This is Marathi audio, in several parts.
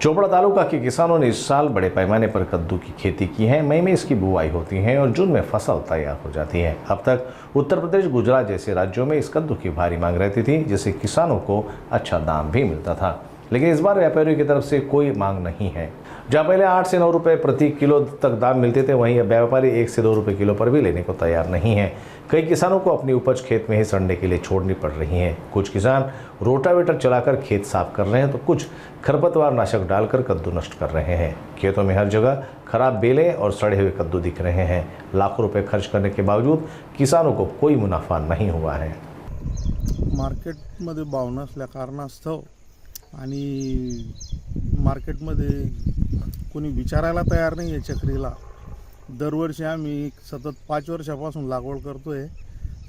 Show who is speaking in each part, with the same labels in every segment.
Speaker 1: चोपड़ा तालुका के किसानों ने इस साल बड़े पैमाने पर कद्दू की खेती की है। मई में इसकी बुआई होती है और जून में फसल तैयार हो जाती है। अब तक उत्तर प्रदेश, गुजरात जैसे राज्यों में इस कद्दू की भारी मांग रहती थी, जिससे किसानों को अच्छा दाम भी मिलता था। लेकिन इस बार व्यापारियों की तरफ से कोई मांग नहीं है। जहाँ पहले 8 से 9 रुपए प्रति किलो तक दाम मिलते थे, वहीं अब व्यापारी 1 से 2 रुपए किलो पर भी लेने को तैयार नहीं है। कई किसानों को अपनी उपज खेत में ही सड़ने के लिए छोड़नी पड़ रही है। कुछ किसान रोटावेटर चलाकर खेत साफ कर रहे हैं, तो कुछ खरपतवार नाशक डालकर कद्दू नष्ट कर रहे हैं। खेतों में हर जगह खराब बेलें और सड़े हुए कद्दू दिख रहे हैं। लाखों रुपए खर्च करने के बावजूद किसानों को कोई मुनाफा नहीं हुआ है।
Speaker 2: मार्केटमध्ये भाव नसल्या कारणास्तव आणि मार्केटमध्ये कोणी विचारायला तयार नाही आहे चक्रीला। दरवर्षी आम्ही सतत 5 वर्षापासून लागवड करतोय,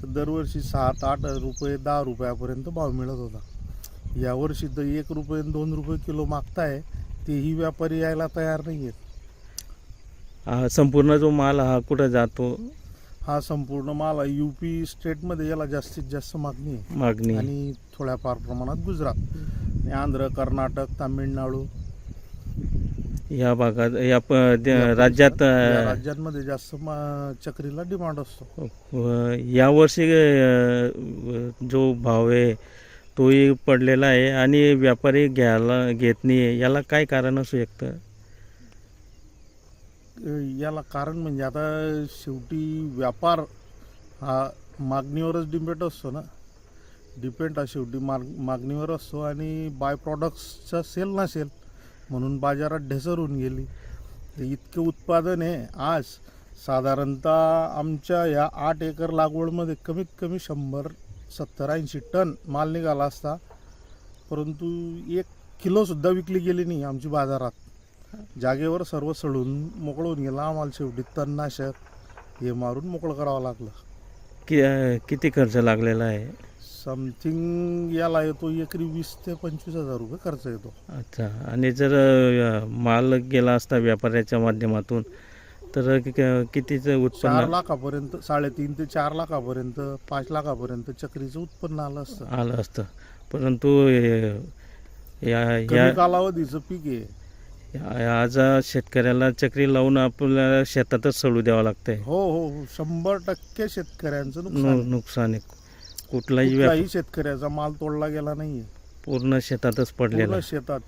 Speaker 2: तर दरवर्षी 7-8 रुपये 10 रुपयापर्यंत भाव मिळत होता। यावर्षी तर 1 रुपये 2 रुपये किलो मागताय, तेही व्यापारी यायला तयार नाही आहेत।
Speaker 3: संपूर्ण जो माल हा कुठं जातो?
Speaker 2: हा संपूर्ण माल यूपी स्टेटमध्ये याला जास्तीत जास्त मागणी आहे आणि थोड्याफार प्रमाणात गुजरात, आंध्र, कर्नाटक, तामिळनाडू
Speaker 3: या भागात
Speaker 2: राज्यांमध्ये जास्त चक्रीला डिमांड असतो।
Speaker 3: यावर्षी जो भाव आहे तोही पडलेला आहे आणि व्यापारी घेत नाही, याला काय कारण असू शकतं?
Speaker 2: याला कारण म्हणजे आता शेवटी व्यापार हा मागणीवरच डिपेंड असतो ना, डिपेंड हा शेवटी मागणीवर असतो आणि बाय प्रॉडक्ट्सचा सेल नसेल म्हणून बाजारात ढेसर होऊन गेली। इतके उत्पादन आहे आज साधारणतः आमच्या या 8 एकर लागवडमध्ये कमीत कमी 100-70-80 टन माल निघाला असता, परंतु 1 किलोसुद्धा विकली गेली नाही आमची बाजारात। जागेवर सर्व सडून मोकळून गेला। आम्हाला शेवटी तणनाशक हे मारून मोकळं करावं लागलं।
Speaker 3: किती खर्च लागलेला आहे?
Speaker 2: समथिंग याला येतो एकरी 20 ते 25 हजार रुपये खर्च येतो।
Speaker 3: अच्छा, आणि जर माल गेला असता व्यापाऱ्याच्या माध्यमातून तर कितीचं उत्पन्न?
Speaker 2: 4 लाखापर्यंत, 3.5 ते 4 लाखापर्यंत, 5 लाखापर्यंत चक्रीचं उत्पन्न आलं असतं। परंतु या कालावधीचं पीक आहे।
Speaker 3: आज शेतकऱ्याला चक्री लावून आपल्याला शेतातच सोडू द्यावं लागतंय।
Speaker 2: हो, 100% शेतकऱ्यांचं
Speaker 3: नुकसान आहे। कुठलाही
Speaker 2: शेतकऱ्याचा माल तोडला गेला नाहीये,
Speaker 3: पूर्ण शेतातच पडलेला,
Speaker 2: शेतात